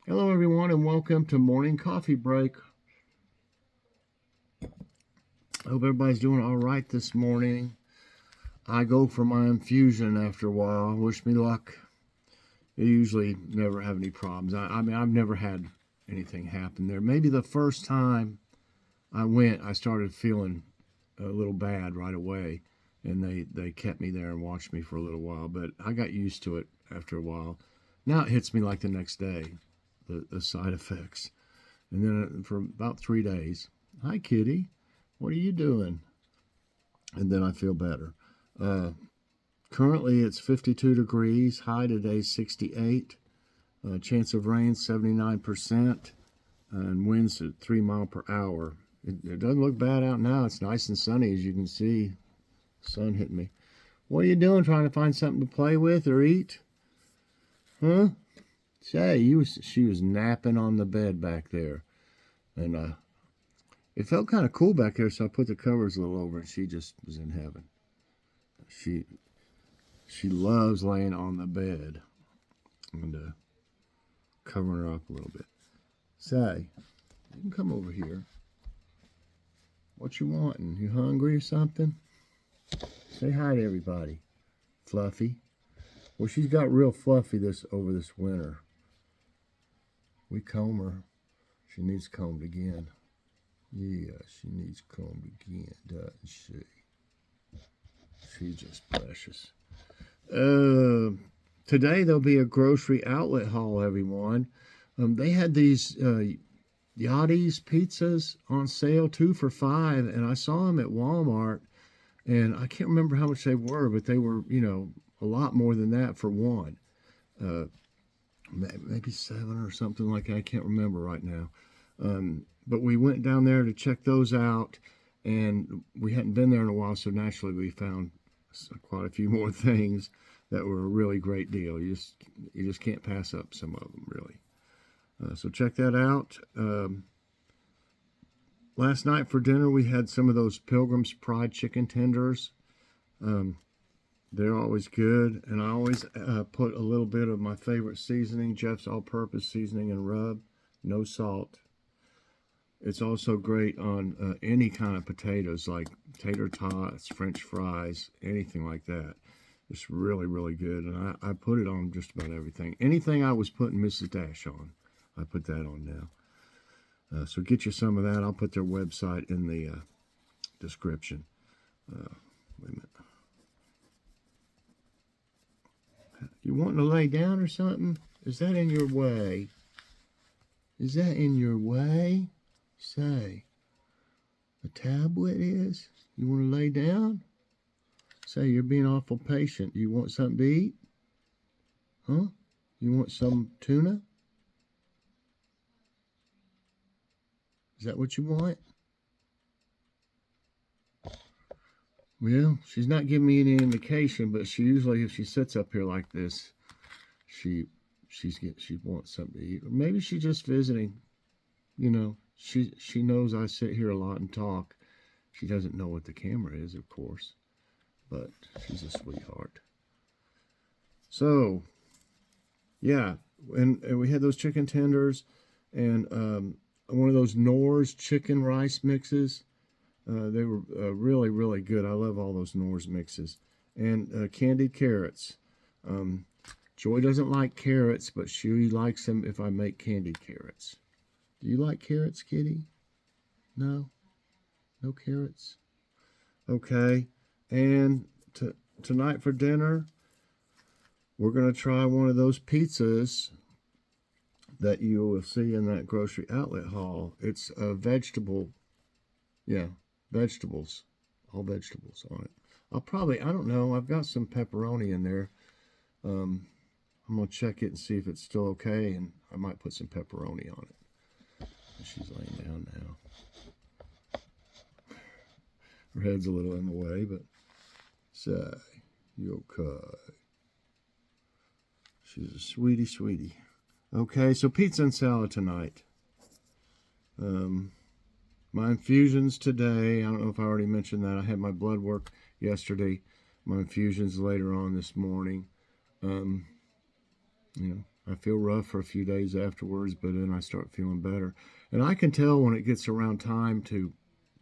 Hello, everyone, and welcome to Morning Coffee Break. I hope everybody's doing all right this morning. I go for my infusion after a while. Wish me luck. I usually never have any problems. I mean, I've never had anything happen there. Maybe the first time I went, I started feeling a little bad right away, and they kept me there and watched me for a little while. But I got used to it after a while. Now it hits me like the next day, the side effects. And then for about 3 days, hi, kitty, what are you doing? And then I feel better. Uh, Currently, it's 52 degrees. High today, 68. Chance of rain, 79%. And winds at 3 miles per hour. It doesn't look bad out now. It's nice and sunny, as you can see. Sun hitting me. What are you doing? Trying to find something to play with or eat? Huh? Say, she was napping on the bed back there. And it felt kind of cool back there, so I put the covers a little over, and she just was in heaven. She loves laying on the bed and covering her up a little bit. Say, you can come over here. What you wanting? You hungry or something? Say hi to everybody. Fluffy. Well, she's got real fluffy over this winter. We comb her. She needs combed again. Yeah, she needs combed again, doesn't she? She's just precious. Today there'll be a grocery outlet haul, everyone. They had these Yachty's pizzas on sale, 2 for $5, and I saw them at Walmart, and I can't remember how much they were, but they were, a lot more than that for one. Maybe 7 or something like that. I can't remember right now. But we went down there to check those out, and we hadn't been there in a while, so naturally we found quite a few more things that were a really great deal. You just can't pass up some of them, really. So check that out. Last night for dinner we had some of those Pilgrim's Pride chicken tenders. They're always good, and I always put a little bit of my favorite seasoning, Jeff's all-purpose seasoning and rub, no salt. It's also great on any kind of potatoes, like tater tots, French fries, anything like that. It's really, really good, and I put it on just about everything. Anything I was putting Mrs. Dash on, I put that on now. So get you some of that. I'll put their website in the description. Wait a minute. You wanting to lay down or something? Is that in your way? Is that in your way? Say, the tablet is? You want to lay down? Say, you're being awful patient. You want something to eat? Huh? You want some tuna? Is that what you want? Well, she's not giving me any indication, but she usually, if she sits up here like this, she wants something to eat. Or maybe she's just visiting. She knows I sit here a lot and talk. She doesn't know what the camera is, of course, but she's a sweetheart. So, yeah, and we had those chicken tenders and one of those Knorr's chicken rice mixes. They were really, really good. I love all those Knorr's mixes. And candied carrots. Joy doesn't like carrots, but she likes them if I make candied carrots. Do you like carrots, kitty? No? No carrots? Okay. And tonight for dinner, we're going to try one of those pizzas that you will see in that grocery outlet haul. It's a vegetable, vegetables, all vegetables on it. I don't know, I've got some pepperoni in there. I'm going to check it and see if it's still okay, and I might put some pepperoni on it. She's laying down now. Her head's a little in the way, but say, you okay? She's a sweetie, sweetie. Okay, so pizza and salad tonight. My infusions today, I don't know if I already mentioned that. I had my blood work yesterday. My infusions later on this morning. I feel rough for a few days afterwards, but then I start feeling better. And I can tell when it gets around time to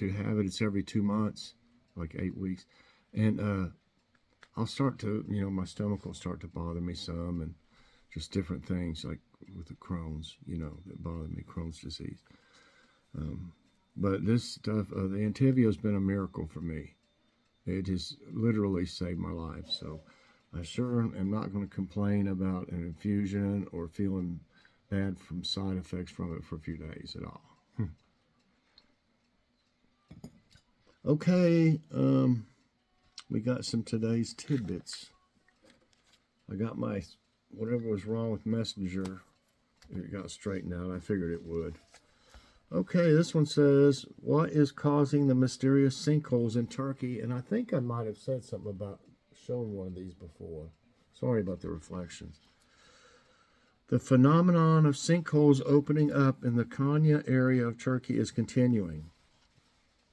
have it. It's every 2 months, like 8 weeks, and I'll start to, my stomach will start to bother me some, and just different things like with the Crohn's, that bother me, Crohn's disease. But this stuff, the Entyvio has been a miracle for me. It has literally saved my life. So I sure am not going to complain about an infusion or feeling bad from side effects from it for a few days at all. Okay, we got some today's tidbits. I got my, whatever was wrong with Messenger, it got straightened out. I figured it would. Okay, this one says, what is causing the mysterious sinkholes in Turkey? And I think I might have said something about showing one of these before. Sorry about the reflections. The phenomenon of sinkholes opening up in the Konya area of Turkey is continuing.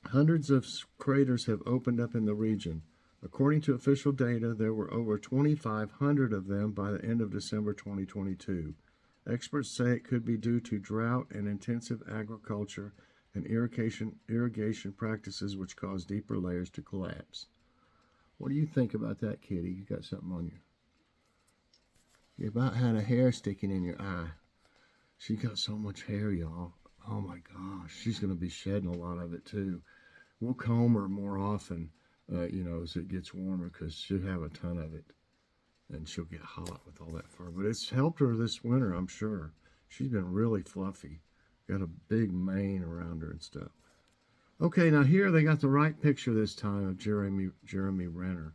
Hundreds of craters have opened up in the region. According to official data, there were over 2,500 of them by the end of December 2022. Experts say it could be due to drought and intensive agriculture and irrigation practices which cause deeper layers to collapse. What do you think about that, Kitty? You got something on you. You about had a hair sticking in your eye. She got so much hair, y'all. Oh my gosh, she's going to be shedding a lot of it too. We'll comb her more often, as it gets warmer, because she'll have a ton of it. And she'll get hot with all that fur. But it's helped her this winter, I'm sure. She's been really fluffy. Got a big mane around her and stuff. Okay, now here they got the right picture this time of Jeremy Renner.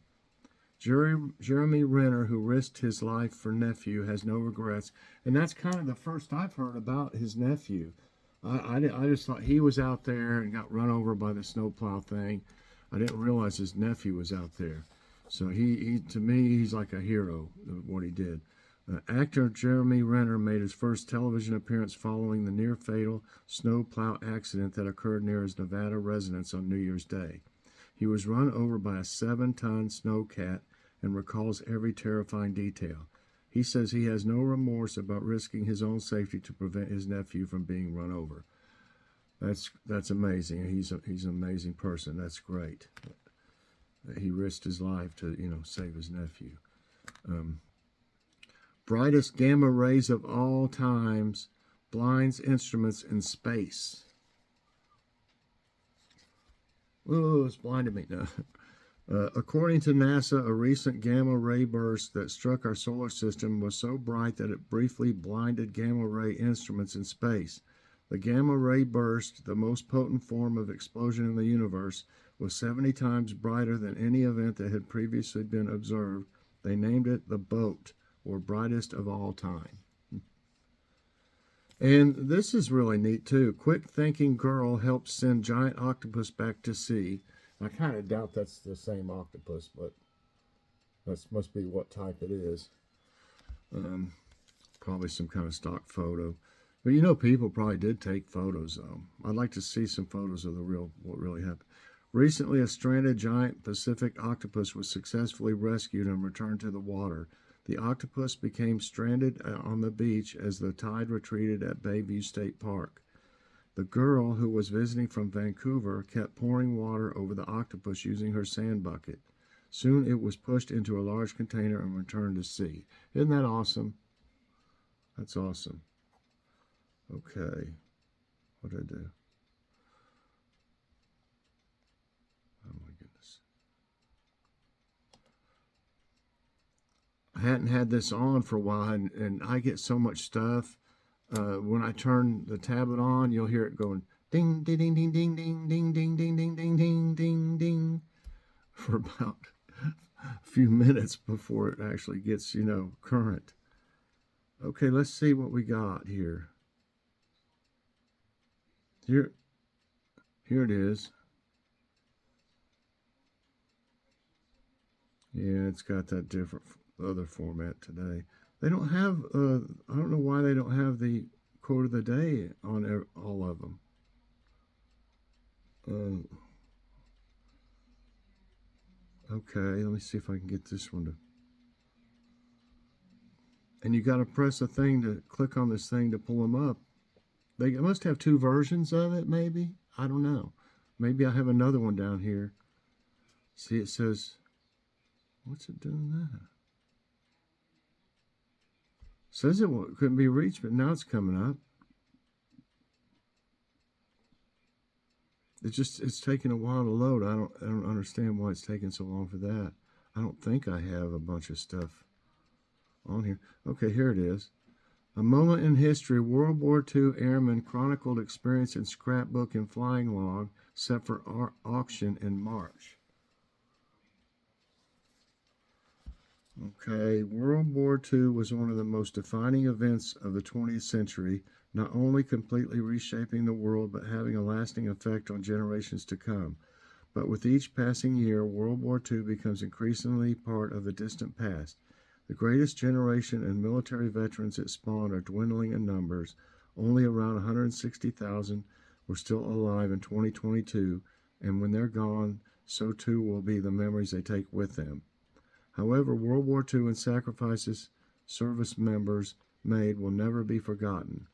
Jeremy Renner, who risked his life for nephew, has no regrets. And that's kind of the first I've heard about his nephew. I just thought he was out there and got run over by the snowplow thing. I didn't realize his nephew was out there. So he to me, he's like a hero of what he did. Actor Jeremy Renner made his first television appearance following the near-fatal snowplow accident that occurred near his Nevada residence on New Year's Day. He was run over by a 7-ton snowcat and recalls every terrifying detail. He says he has no remorse about risking his own safety to prevent his nephew from being run over. That's amazing. He's an amazing person. That's great. He risked his life to, save his nephew. Brightest gamma rays of all times blinds instruments in space. Oh, it's blinded me now. According to NASA, a recent gamma ray burst that struck our solar system was so bright that it briefly blinded gamma ray instruments in space. The gamma ray burst, the most potent form of explosion in the universe, was 70 times brighter than any event that had previously been observed. They named it the BOAT, or brightest of all time. And this is really neat too. Quick thinking girl helps send giant octopus back to sea. I kind of doubt that's the same octopus, but that must be what type it is. Probably some kind of stock photo. But people probably did take photos though. I'd like to see some photos of what really happened. Recently, a stranded giant Pacific octopus was successfully rescued and returned to the water. The octopus became stranded on the beach as the tide retreated at Bayview State Park. The girl, who was visiting from Vancouver, kept pouring water over the octopus using her sand bucket. Soon it was pushed into a large container and returned to sea. Isn't that awesome? That's awesome. Okay. What did I do? Oh my goodness. I hadn't had this on for a while, and I get so much stuff. When I turn the tablet on, you'll hear it going ding, ding, ding, ding, ding, ding, ding, ding, ding, ding, ding, ding, ding, ding, for about a few minutes before it actually gets, current. Okay, let's see what we got here. Here it is. Yeah, it's got that different other format today. They don't have, I don't know why they don't have the quote of the day on all of them. Okay, let me see if I can get this one to. and you got to press a thing to click on this thing to pull them up. They must have two versions of it, maybe. I don't know. Maybe I have another one down here. See, it says, what's it doing that? Says it couldn't be reached, but now it's coming up. It's taking a while to load. I don't understand why it's taking so long for that. I don't think I have a bunch of stuff on here. Okay, here it is. A moment in history, World War II airmen chronicled experience in scrapbook and flying log set for auction in March. Okay, World War II was one of the most defining events of the 20th century, not only completely reshaping the world, but having a lasting effect on generations to come. But with each passing year, World War II becomes increasingly part of the distant past. The greatest generation and military veterans it spawned are dwindling in numbers. Only around 160,000 were still alive in 2022, and when they're gone, so too will be the memories they take with them. However, World War II and sacrifices service members made will never be forgotten.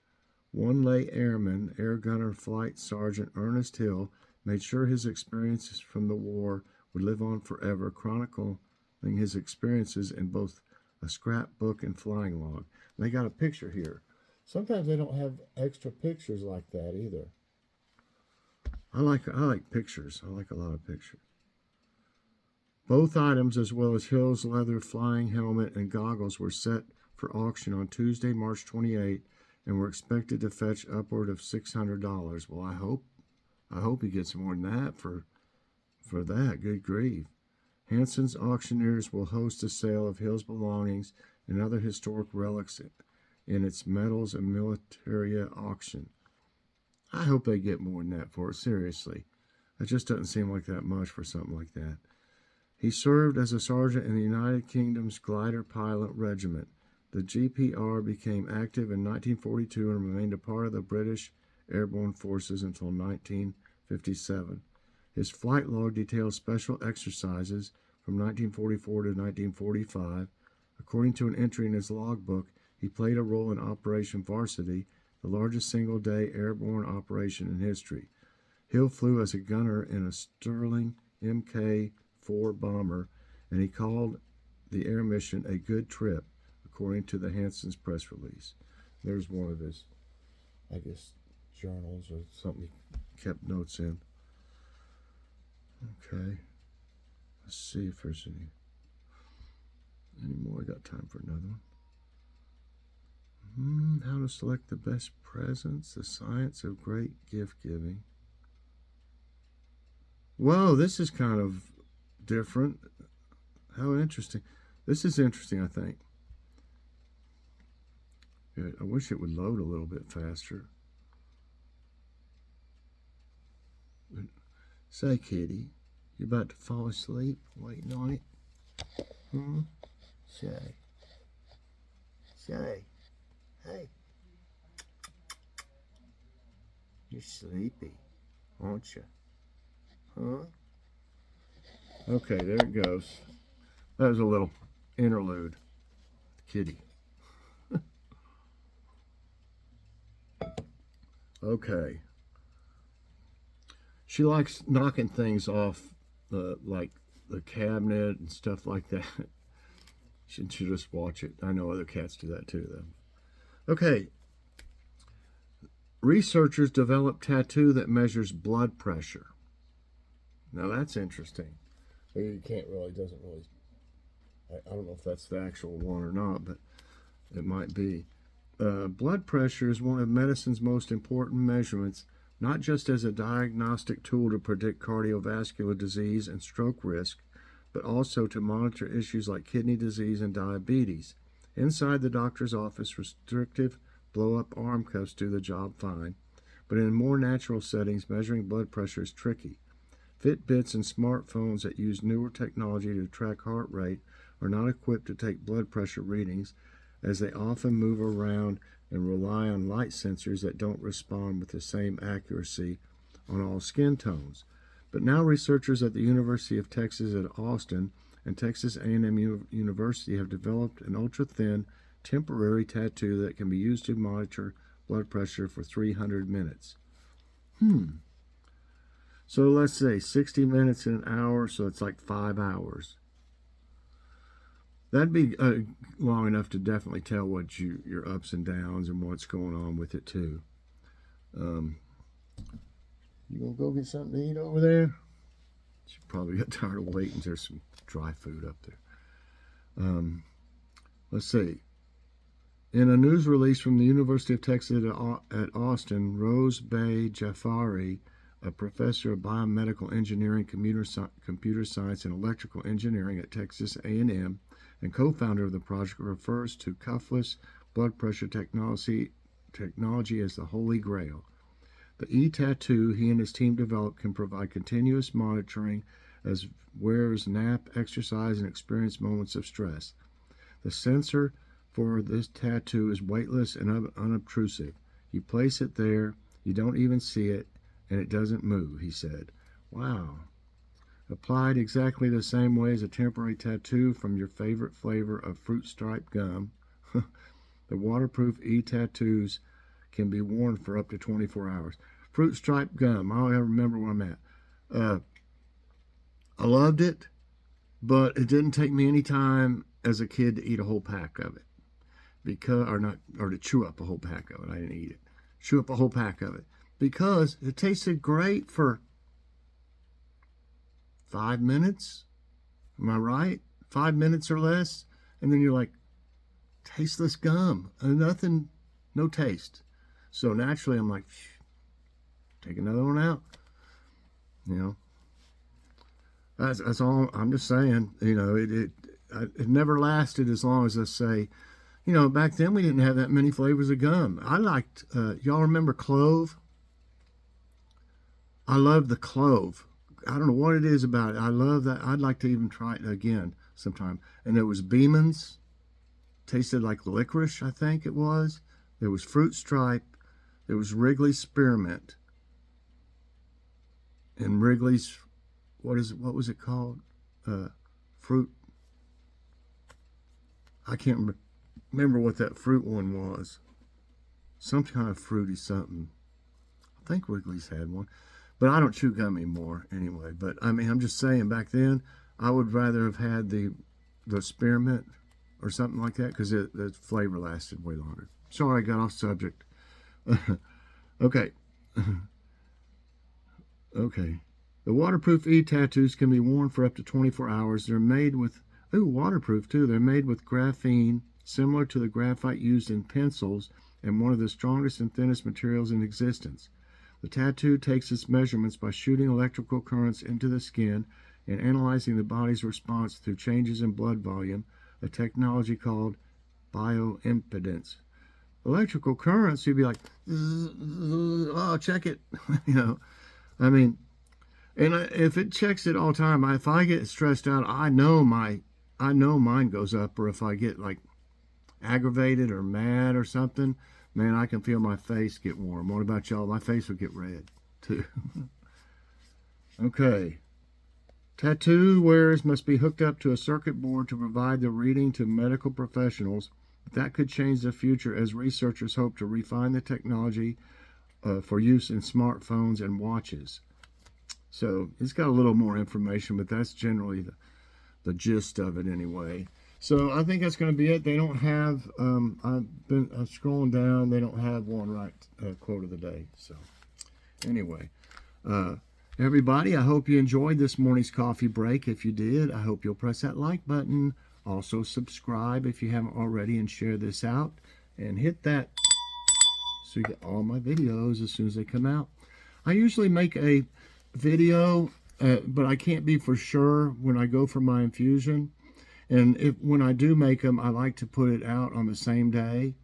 One late airman, Air Gunner Flight Sergeant Ernest Hill, made sure his experiences from the war would live on forever, chronicling his experiences in both a scrapbook and flying log. And they got a picture here. Sometimes they don't have extra pictures like that either. I like pictures. I like a lot of pictures. Both items, as well as Hill's leather flying helmet and goggles, were set for auction on Tuesday, March 28, and were expected to fetch upward of $600. Well, I hope he gets more than that for that. Good grief. Hanson's auctioneers will host a sale of Hill's belongings and other historic relics in its medals and militaria auction. I hope they get more than that for it, seriously. It just doesn't seem like that much for something like that. He served as a sergeant in the United Kingdom's Glider Pilot Regiment. The GPR became active in 1942 and remained a part of the British Airborne Forces until 1957. His flight log details special exercises from 1944 to 1945. According to an entry in his logbook, he played a role in Operation Varsity, the largest single-day airborne operation in history. Hill flew as a gunner in a Sterling Mk-4 bomber, and he called the air mission a good trip, according to the Hanson's press release. There's one of his, I guess, journals or something he kept notes in. Okay. Let's see if there's any more. I got time for another one. How to select the best presents, the science of great gift giving. Whoa, this is kind of different. How interesting. This is interesting, I think. Good. I wish it would load a little bit faster. Say, kitty, you about to fall asleep waiting on it? Say. Hey. You're sleepy, aren't you? Huh? Okay, there it goes. That was a little interlude. Kitty. Okay. She likes knocking things off, like the cabinet and stuff like that. She just watch it. I know other cats do that too, though. Okay. Researchers developed tattoo that measures blood pressure. Now that's interesting. It doesn't really. I don't know if that's the actual one or not, but it might be. Blood pressure is one of medicine's most important measurements, not just as a diagnostic tool to predict cardiovascular disease and stroke risk, but also to monitor issues like kidney disease and diabetes. Inside the doctor's office, restrictive blow-up arm cuffs do the job fine, but in more natural settings, measuring blood pressure is tricky. Fitbits and smartphones that use newer technology to track heart rate are not equipped to take blood pressure readings, as they often move around and rely on light sensors that don't respond with the same accuracy on all skin tones. But now researchers at the University of Texas at Austin and Texas A&M University have developed an ultra-thin temporary tattoo that can be used to monitor blood pressure for 300 minutes. So let's say 60 minutes in an hour, so it's like 5 hours. That'd be long enough to definitely tell what your ups and downs and what's going on with it too. You gonna go get something to eat over there? She probably got tired of waiting. There's some dry food up there. Let's see. In a news release from the University of Texas at Austin, Rose Bay Jafari, a professor of biomedical engineering, computer science, and electrical engineering at Texas A&M, and co-founder of the project, refers to cuffless blood pressure technology as the Holy Grail. The e-tattoo he and his team developed can provide continuous monitoring as wearers nap, exercise, and experience moments of stress. The sensor for this tattoo is weightless and unobtrusive. You place it there, you don't even see it, and it doesn't move, he said. Wow. Applied exactly the same way as a temporary tattoo from your favorite flavor of fruit stripe gum, the waterproof e-tattoos can be worn for up to 24 hours. Fruit stripe gum, I don't ever remember where I'm at. I loved it, but it didn't take me any time as a kid to eat a whole pack of it. Or to chew up a whole pack of it. I didn't eat it. Chew up a whole pack of it. Because it tasted great for 5 minutes. Am I right? 5 minutes or less. And then you're like, tasteless gum. Nothing, no taste. So naturally I'm like, take another one out. You know. That's all I'm just saying. You know, it never lasted as long as, let's say, you know, back then we didn't have that many flavors of gum. I liked, y'all remember clove? I love the clove. I don't know what it is about it. I love that. I'd like to even try it again sometime. And there was Beeman's. Tasted like licorice, I think it was. There was fruit stripe. There was Wrigley's spearmint. And Wrigley's, what was it called? Fruit. I can't remember what that fruit one was. Some kind of fruity something. I think Wrigley's had one. But I don't chew gum anymore anyway. But I mean, I'm just saying, back then, I would rather have had the spearmint or something like that, because the flavor lasted way longer. Sorry, I got off subject. Okay. Okay. The waterproof e-tattoos can be worn for up to 24 hours. They're made with, waterproof too. They're made with graphene, similar to the graphite used in pencils, and one of the strongest and thinnest materials in existence. The tattoo takes its measurements by shooting electrical currents into the skin and analyzing the body's response through changes in blood volume, a technology called bioimpedance. Electrical currents, you'd be like, oh, check it. You know, I mean, and if it checks it all the time, if I get stressed out, I know mine goes up. Or if I get like aggravated or mad or something, man, I can feel my face get warm. What about y'all? My face will get red too. Okay. Tattoo wearers must be hooked up to a circuit board to provide the reading to medical professionals. That could change the future as researchers hope to refine the technology for use in smartphones and watches. So it's got a little more information, but that's generally the gist of it anyway. So I think that's going to be it. They don't have, I've been scrolling down, they don't have one right quote of the day. So anyway, everybody, I hope you enjoyed this morning's coffee break. If you did, I hope you'll press that like button. Also subscribe if you haven't already, and share this out. And hit that so you get all my videos as soon as they come out. I usually make a video, but I can't be for sure when I go for my infusion. And when I do make them, I like to put it out on the same day.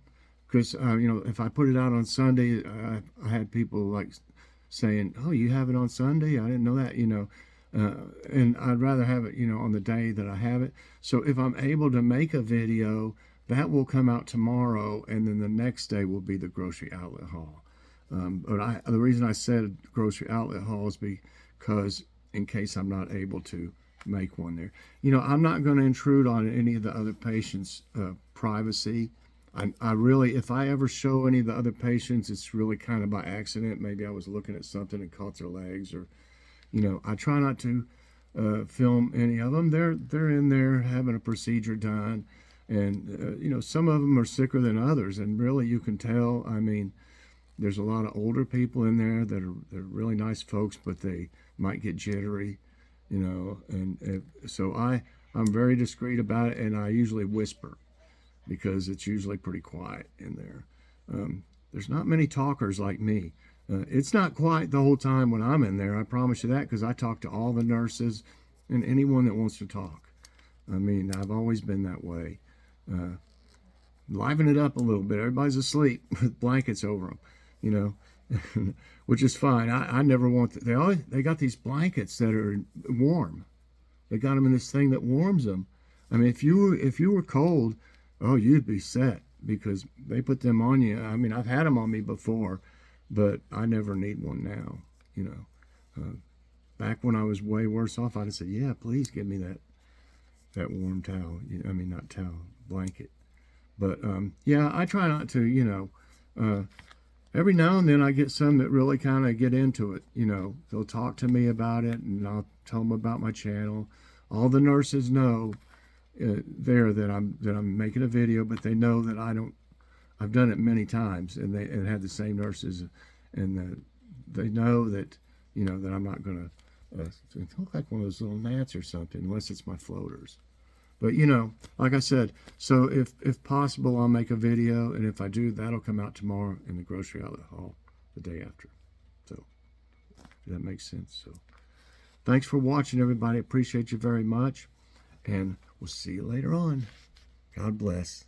Because, you know, if I put it out on Sunday, I had people like saying, oh, you have it on Sunday? I didn't know that, you know. And I'd rather have it, you know, on the day that I have it. So if I'm able to make a video, that will come out tomorrow, and then the next day will be the grocery outlet haul. But the reason I said grocery outlet haul is because in case I'm not able to make one there. You know, I'm not going to intrude on any of the other patients' privacy. I really, if I ever show any of the other patients, it's really kind of by accident. Maybe I was looking at something and caught their legs, or I try not to film any of them. They're in there having a procedure done, and some of them are sicker than others, and really you can tell. I mean, there's a lot of older people in there they're really nice folks, but they might get jittery, and so I'm very discreet about it, and I usually whisper because it's usually pretty quiet in there. There's not many talkers like me. It's not quiet the whole time when I'm in there, I promise you that, because I talk to all the nurses and anyone that wants to talk. I mean, I've always been that way. Liven it up a little bit. Everybody's asleep with blankets over them, which is fine. I never want they got these blankets that are warm. They got them in this thing that warms them. I mean, if you were cold, oh, you'd be set, because they put them on you. I mean, I've had them on me before, but I never need one now. Back when I was way worse off, I'd have said, yeah, please give me that warm towel. I mean, not towel, blanket. But yeah, I try not to. Every now and then I get some that really kind of get into it. They'll talk to me about it, and I'll tell them about my channel. All the nurses know there that I'm making a video, but they know that I've done it many times, and they had the same nurses, and they know that that I'm not gonna look like one of those little gnats or something, unless it's my floaters. But like I said, so if possible, I'll make a video, and if I do, that'll come out tomorrow in the grocery outlet haul the day after. So if that makes sense. So thanks for watching, everybody. Appreciate you very much, and we'll see you later on. God bless.